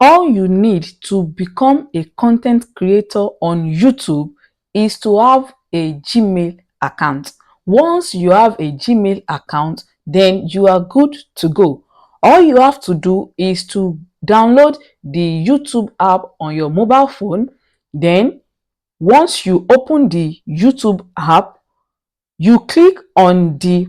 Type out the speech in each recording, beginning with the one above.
All you need to become a content creator on YouTube is to have a Gmail account. Once you have a Gmail account, then you are good to go. All you have to do is to download the YouTube app on your mobile phone. Then once you open the YouTube app, you click on the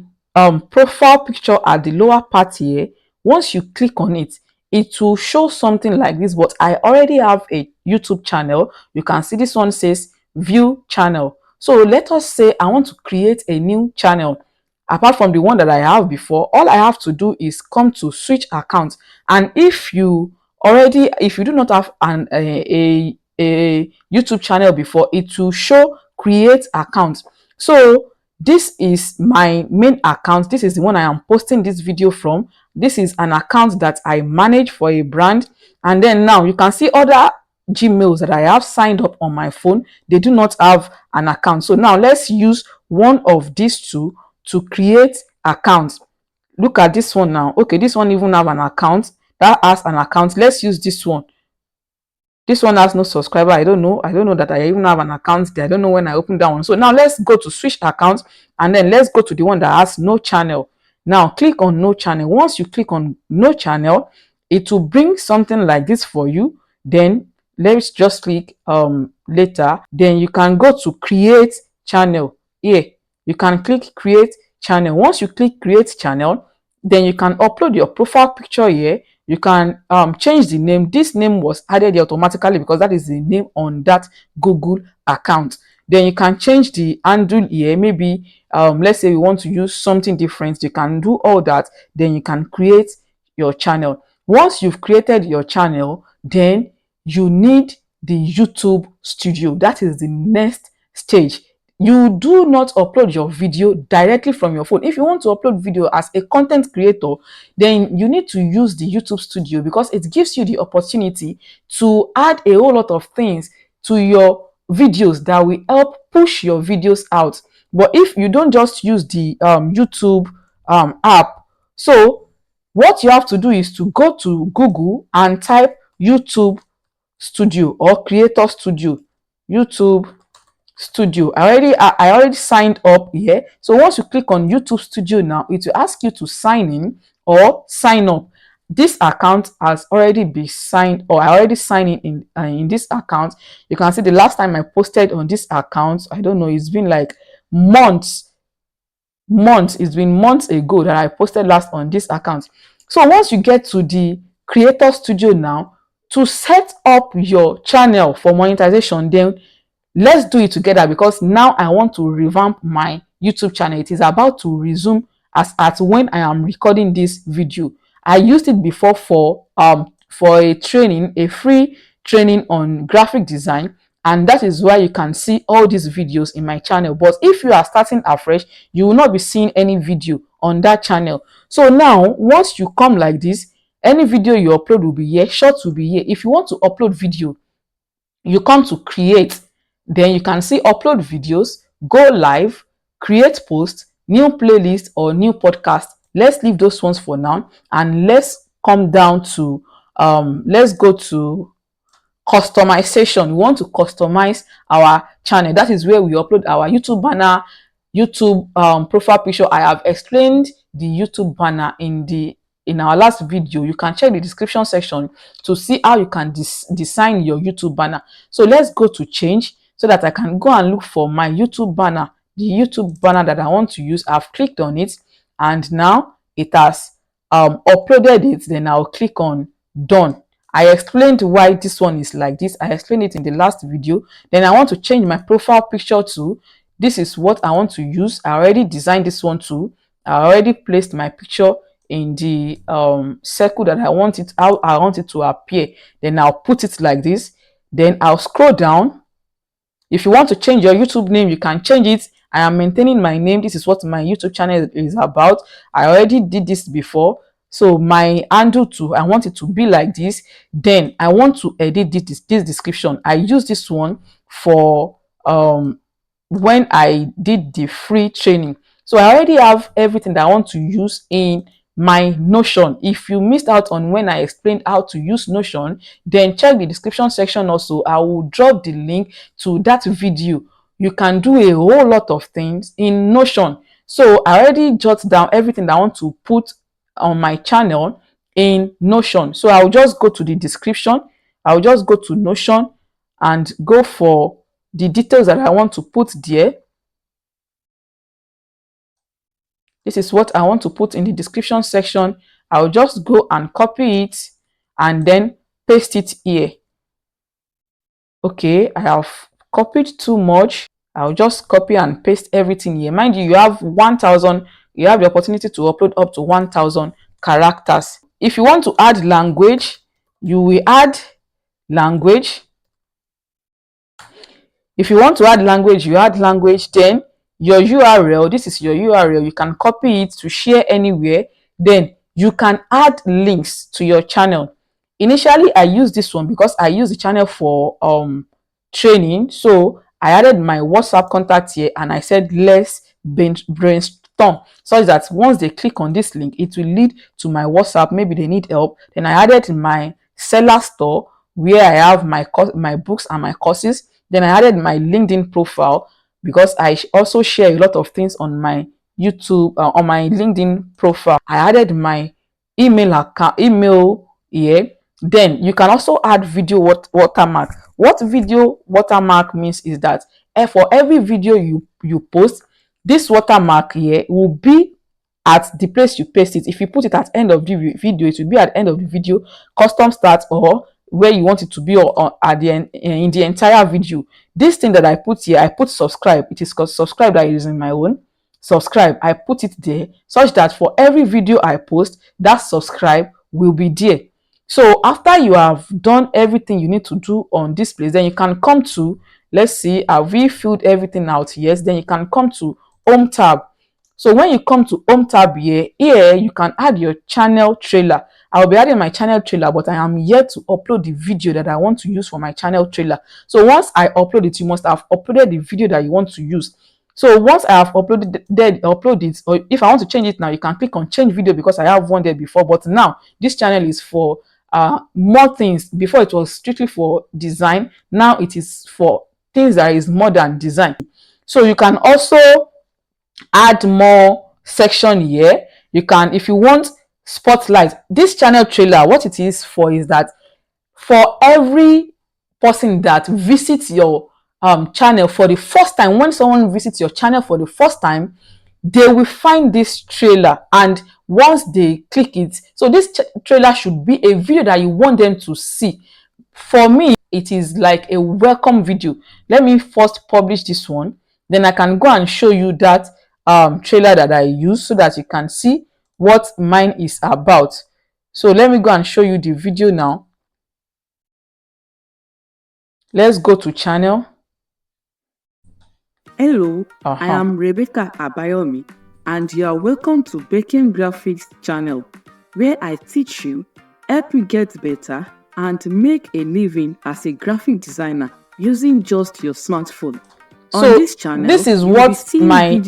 profile picture at the lower part here. Once you click on it, it will show something like this, but I already have a YouTube channel. You can see this one says view channel. So let us say I want to create a new channel apart from the one that I have before. All I have to do is come to switch account, and if you do not have a YouTube channel before, it will show create account. So this is my main account. This is the one I am posting this video from. This is an account that I manage for a brand. And then now you can see other Gmails that I have signed up on my phone. They do not have an account. So now let's use one of these two to create accounts. Look at this one now. Okay, this one even have an account. That has an account. Let's use this one. This one has no subscriber. I don't know that I even have an account there. I don't know when I opened that one. So now let's go to switch account, and then let's go to the one that has no channel. Now click on no channel. Once you click on no channel, it will bring something like this for you. Then let's just click later. Then you can go to create channel. Here you can click create channel. Once you click create channel, then you can upload your profile picture here. You can change the name. This name was added automatically because that is the name on that Google account. Then you can change the handle here. Maybe let's say you want to use something different. You can do all that. Then you can create your channel. Once you've created your channel, then you need the YouTube studio. That is the next stage. You do not upload your video directly from your phone. If you want to upload video as a content creator, then you need to use the YouTube studio because it gives you the opportunity to add a whole lot of things to your videos that will help push your videos out. But if you don't just use the YouTube app, so what you have to do is to go to Google and type YouTube studio or creator studio, YouTube studio. I already signed up here. So once you click on YouTube studio now, it will ask you to sign in or sign up. This account has already been signed, or I already signed in this account. You can see the last time I posted on this account, I don't know, it's been like months. It's been months ago that I posted last on this account. So once you get to the creator studio now, to set up your channel for monetization, then let's do it together because now I want to revamp my YouTube channel. It is about to resume as at when I am recording this video. I used it before for a training, a free training on graphic design, and that is why you can see all these videos in my channel. But if you are starting afresh, you will not be seeing any video on that channel. So now once you come like this, any video you upload will be here, shorts will be here. If you want to upload video, you come to create, then you can see upload videos, go live, create post, new playlist or new podcast. Let's leave those ones for now, and let's come down to let's go to customization. We want to customize our channel. That is where we upload our YouTube banner, YouTube profile picture. I have explained the YouTube banner in our last video. You can check the description section to see how you can design your YouTube banner. So let's go to change so that I can go and look for my YouTube banner, the YouTube banner that I want to use. I've clicked on it and now it has uploaded it. Then I'll click on done. I explained why this one is like this. I explained it in the last video. Then I want to change my profile picture to, this is what I want to use. I already designed this one too. I already placed my picture in the circle that I want it, how I want it to appear. Then I'll put it like this. Then I'll scroll down. If you want to change your YouTube name, you can change it. I am maintaining my name. This is what my YouTube channel is about. I already did this before. So my handle too, I want it to be like this. Then I want to edit this description. I use this one for when I did the free training. So I already have everything that I want to use in my Notion. If you missed out on when I explained how to use Notion, then check the description section also. I will drop the link to that video. You can do a whole lot of things in Notion. So I already jot down everything that I want to put on my channel in Notion. So I'll just go to the description. I'll just go to Notion and go for the details that I want to put there. This is what I want to put in the description section. I'll just go and copy it and then paste it here. Okay, I have copied too much. I'll just copy and paste everything here. Mind you, you have 1,000, you have the opportunity to upload up to 1,000 characters. If you want to add language, you will add language. If you want to add language, you add language. Then your URL, this is your URL. You can copy it to share anywhere. Then you can add links to your channel. Initially, I used this one because I use the channel for training. So I added my WhatsApp contact here and I said let's brainstorm, such that once they click on this link, it will lead to my WhatsApp. Maybe they need help. Then I added my seller store where I have my books and my courses. Then I added my LinkedIn profile because I also share a lot of things on my YouTube, on my LinkedIn profile. I added my email here. Then you can also add video watermark. What video watermark means is that for every video you post, this watermark here will be at the place you paste it. If you put it at end of the video, it will be at end of the video, custom start, or where you want it to be, or at the end in the entire video. This thing that I put here, I put subscribe. It is called subscribe that is in my own. Subscribe, I put it there such that for every video I post, that subscribe will be there. So after you have done everything you need to do on this place, then you can come to, let's see, have we filled everything out? Yes. Then you can come to home tab. So when you come to home tab here you can add your channel trailer. I'll be adding my channel trailer, but I am yet to upload the video that I want to use for my channel trailer. So once I upload it, you must have uploaded the video that you want to use. So once I have uploaded it, or if I want to change it now, you can click on change video because I have one there before. But now this channel is for more things. Before it was strictly for design. Now it is for things that is more than design. So you can also add more section here. You can, if you want spotlight, this channel trailer, what it is for is that for every person that visits your channel for the first time, when someone visits your channel for the first time, they will find this trailer, and once they click it, so this trailer should be a video that you want them to see. For me, it is like a welcome video. Let me first publish this one, then I can go and show you that trailer that I use so that you can see what mine is about. So let me go and show you the video now. Let's go to channel. Hello, I am Rebecca Abayomi, and you are welcome to Baking Graphics channel, where I teach you, help you get better, and make a living as a graphic designer using just your smartphone. So this channel, this is what my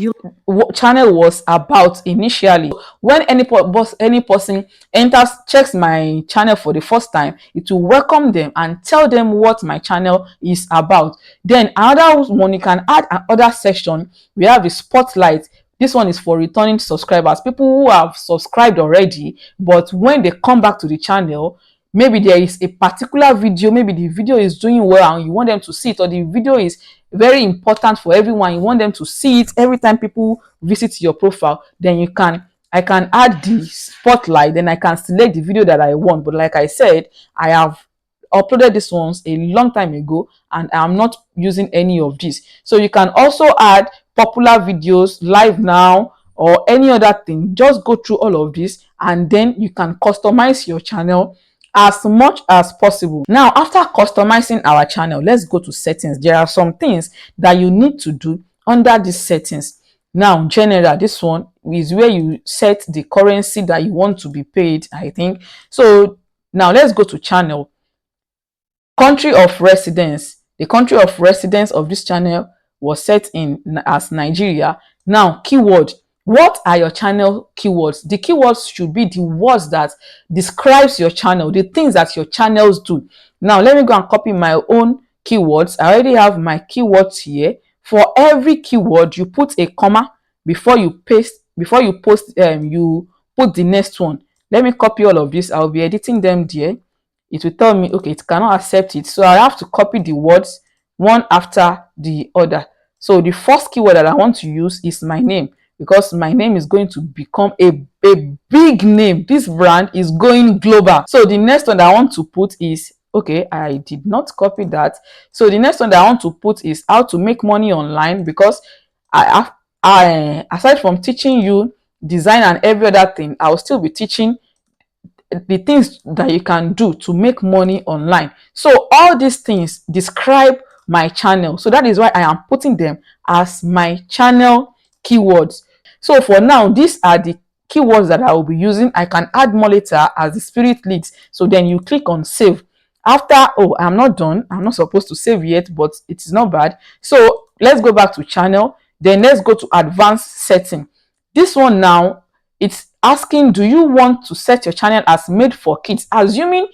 channel was about initially. When any person enters, checks my channel for the first time, it will welcome them and tell them what my channel is about. Then another one, you can add another section. We have the spotlight. This one is for returning subscribers, people who have subscribed already, but when they come back to the channel, maybe there is a particular video, maybe the video is doing well and you want them to see it, or the video is very important for everyone, you want them to see it every time people visit your profile, then I can add the spotlight, then I can select the video that I want. But like I said, I have uploaded this ones a long time ago and I'm not using any of this. So you can also add popular videos, live now, or any other thing. Just go through all of this and then you can customize your channel as much as possible. Now, after customizing our channel, let's go to settings. There are some things that you need to do under these settings. Now, general, this one is where you set the currency that you want to be paid, I think. So now let's go to channel. Country of residence. The country of residence of this channel was set in as Nigeria. Now, keyword. What are your channel keywords? The keywords should be the words that describes your channel, the things that your channels do. Now let me go and copy my own keywords. I already have my keywords here. For every keyword, you put a comma before you paste, before you post, you put the next one. Let me copy all of this. I'll be editing them there. It will tell me, okay, it cannot accept it. So I have to copy the words one after the other. So the first keyword that I want to use is my name, because my name is going to become a big name. This brand is going global. So the next one that I want to put is, okay, I did not copy that. So the next one that I want to put is how to make money online, because I aside from teaching you design and every other thing, I will still be teaching the things that you can do to make money online. So all these things describe my channel. So that is why I am putting them as my channel keywords. So for now, these are the keywords that I will be using. I can add more later as the spirit leads. So then you click on save. After, oh, I'm not done. I'm not supposed to save yet, but it is not bad. So let's go back to channel. Then let's go to advanced setting. This one now, it's asking, do you want to set your channel as made for kids? Assuming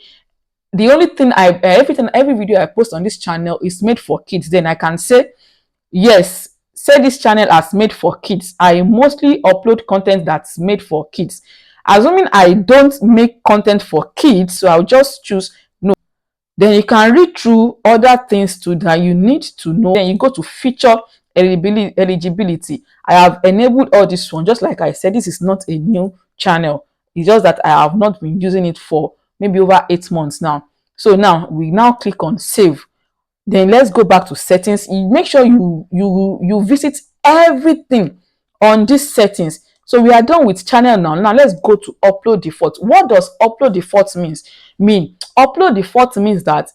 the only thing every video I post on this channel is made for kids, then I can say, yes, set this channel as made for kids. I mostly upload content that's made for kids. Assuming I don't make content for kids, so I'll just choose no. Then you can read through other things too that you need to know. Then you go to feature eligibility. I have enabled all this one. Just like I said, this is not a new channel. It's just that I have not been using it for maybe over 8 months now. So now we now click on save. Then let's go back to settings. You make sure you visit everything on these settings. So we are done with channel now. Now let's go to upload default. What does upload default mean? Upload default means that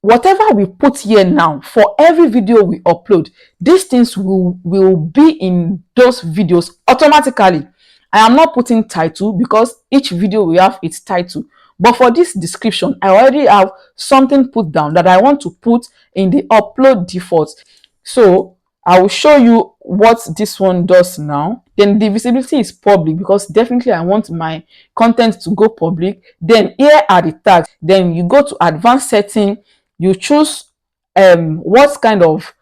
whatever we put here now, for every video we upload, these things will be in those videos automatically. I am not putting title because each video will have its title. But for this description, I already have something put down that I want to put in the upload default. So I will show you what this one does now. Then the visibility is public, because definitely I want my content to go public. Then here are the tags. Then you go to advanced setting. You choose what kind of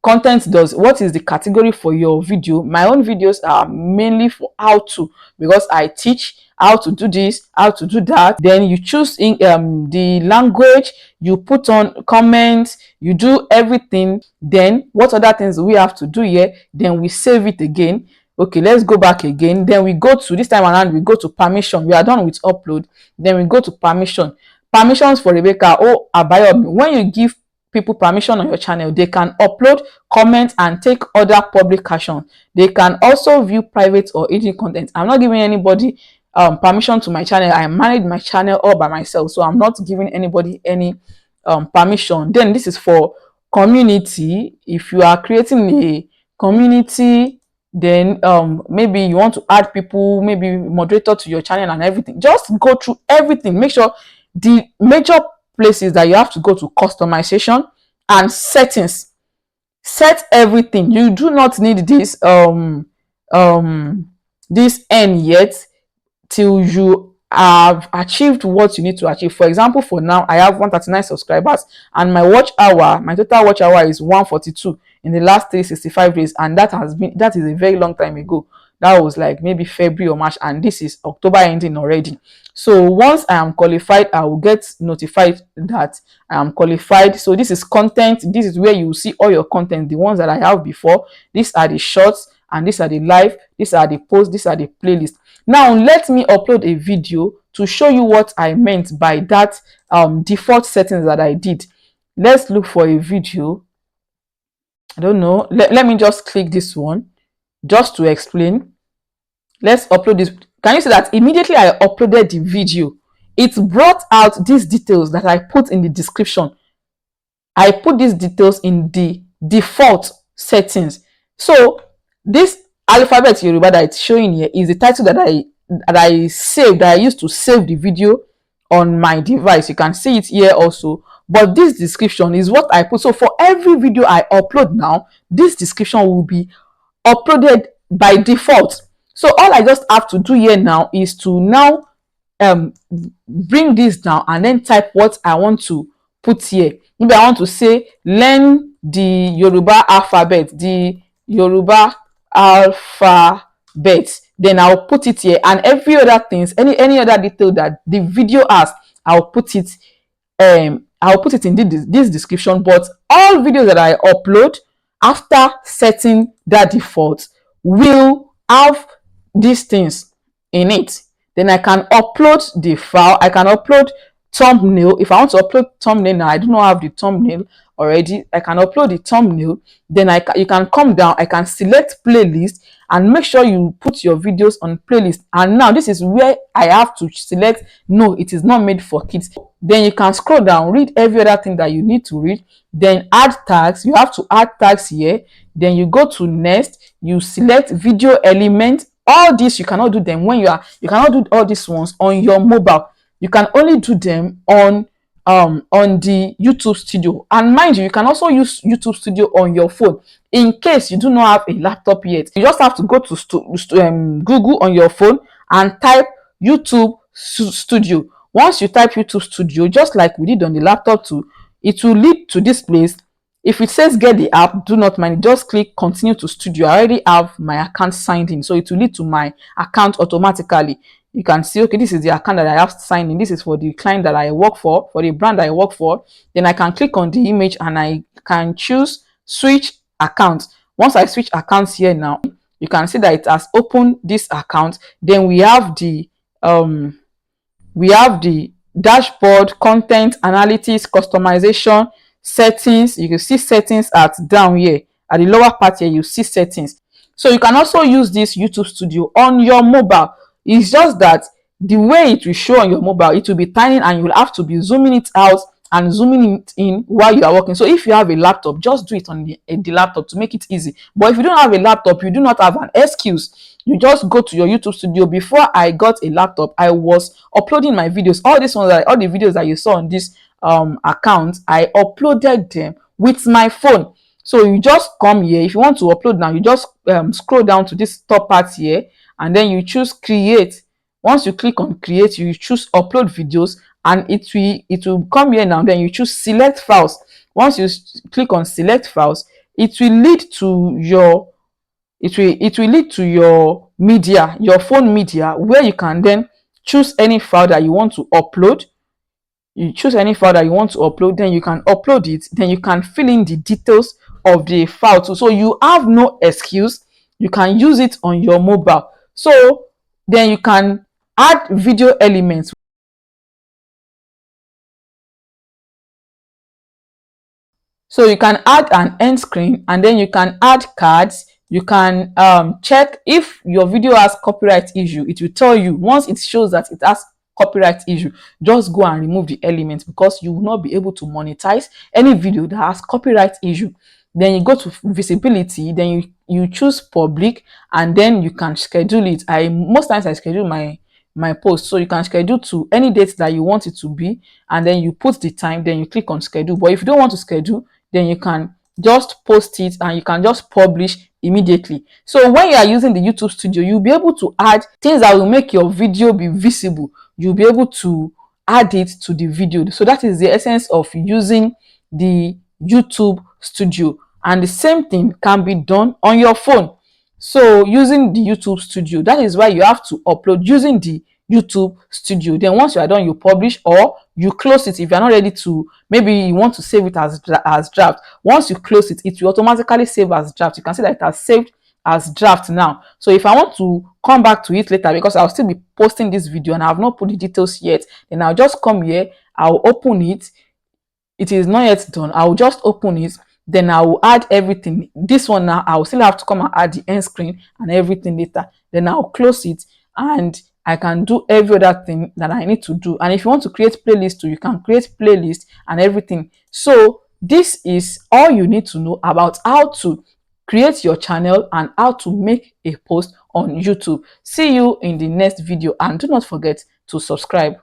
content what is the category for your video. My own videos are mainly for how to, because I teach how to do this, how to do that. Then you choose in the language, you put on comments, you do everything. Then what other things we have to do here? Then we save it again. Okay, let's go back again. Then we go to, this time around, we go to permission. We are done with upload. Then we go to permission. Permissions for Rebecca or Abayomi. When you give people permission on your channel, they can upload, comment, and take other public actions. They can also view private or hidden content. I'm not giving anybody permission to my channel. I manage my channel all by myself, so I'm not giving anybody any permission. Then this is for community. If you are creating a community, then maybe you want to add people, maybe moderator to your channel and everything. Just go through everything. Make sure the major places that you have to go to: customization and settings. Set everything. You do not need this this end yet till you have achieved what you need to achieve. For example, for now I have 139 subscribers and my total watch hour is 142 in the last 365 days, and that is a very long time ago. That was like maybe February or March, and this is October ending already. So once I am qualified, I will get notified that I am qualified. So this is content. This is where you will see all your content, the ones that I have before. These are the shorts, and these are the live, these are the posts, these are the playlists. Now let me upload a video to show you what I meant by that default settings that I did. Let's look for a video. I don't know. Let me just click this one just to explain. Let's upload this. Can you see that immediately I uploaded the video, it brought out these details that I put in the description. I put these details in the default settings. So this alphabet Yoruba that it's showing here is the title that I saved, that I used to save the video on my device. You can see it here also. But this description is what I put. So for every video I upload now, this description will be uploaded by default. So all I just have to do here now is to now bring this down and then type what I want to put here. Maybe I want to say learn the Yoruba alphabet, the Yoruba alphabet. Then I'll put it here, and every other things, any other detail that the video has, I'll put it in this description. But all videos that I upload after setting that default will have these things in it. Then I can upload the file. I can upload thumbnail. If I want to upload thumbnail now, I do not have the thumbnail already. I can upload the thumbnail. Then you can come down. I can select playlist and make sure you put your videos on playlist. And now this is where I have to select no, it is not made for kids. Then you can scroll down, read every other thing that you need to read, then add tags. You have to add tags here. Then you go to next, you select video element. All this you cannot do them when you cannot do all these ones on your mobile. You can only do them on the YouTube Studio. And mind you, you can also use YouTube Studio on your phone in case you do not have a laptop yet. You just have to go to Google on your phone and type YouTube Studio. Once you type YouTube Studio, just like we did on the laptop too, it will lead to this place. If it says get the app, do not mind, just click continue to studio. I already have my account signed in, so it will lead to my account automatically. You can see, okay, this is the account that I have signed in. This is for the client that I work for the brand I work for. Then I can click on the image and I can choose switch account. Once I switch accounts here now, you can see that it has opened this account. Then we have the dashboard, content analytics, customization, settings. You can see settings at down here at the lower part here. You see settings. So you can also use this YouTube Studio on your mobile. It's just that the way it will show on your mobile, it will be tiny and you'll have to be zooming it out and zooming it in while you are working. So if you have a laptop, just do it on the laptop to make it easy. But if you don't have a laptop, you do not have an excuse. You just go to your YouTube Studio. Before I got a laptop, I was uploading my videos. All these ones, all the videos that you saw on this account, I uploaded them with my phone. So you just come here. If you want to upload now, you just scroll down to this top part here, and then you choose create. Once you click on create, you choose upload videos, and it will come here now. Then you choose select files. Once you click on select files, it will lead to your media, your phone media, where you can then choose any file that you want to upload. You choose any file that you want to upload, then you can upload it. Then you can fill in the details of the file too. So you have no excuse. You can use it on your mobile. So then you can add video elements. So you can add an end screen, and then you can add cards. You can check if your video has copyright issue. It will tell you once it shows that it has copyright issue, just go and remove the elements, because you will not be able to monetize any video that has copyright issue. Then you go to visibility, then you choose public, and then you can schedule it. Most times I schedule my post, so you can schedule to any date that you want it to be, and then you put the time, then you click on schedule. But if you don't want to schedule, then you can just post it and you can just publish immediately. So when you are using the YouTube Studio, you'll be able to add things that will make your video be visible. You'll be able to add it to the video. So that is the essence of using the YouTube Studio, and the same thing can be done on your phone. So using the YouTube Studio, that is why you have to upload using the YouTube Studio. Then once you are done, you publish or you close it. If you're not ready to, maybe you want to save it as draft. Once you close it, it will automatically save as draft. You can see that it has saved as draft now. So if I want to come back to it later, because I'll still be posting this video and I have not put the details yet, then I'll just come here, I'll open it. It is not yet done. I'll just open it, then I will add everything. This one now, I will still have to come and add the end screen and everything later. Then I'll close it and I can do every other thing that I need to do. And if you want to create playlist too, you can create playlist and everything. So this is all you need to know about how to create your channel and how to make a post on YouTube. See you in the next video, and do not forget to subscribe.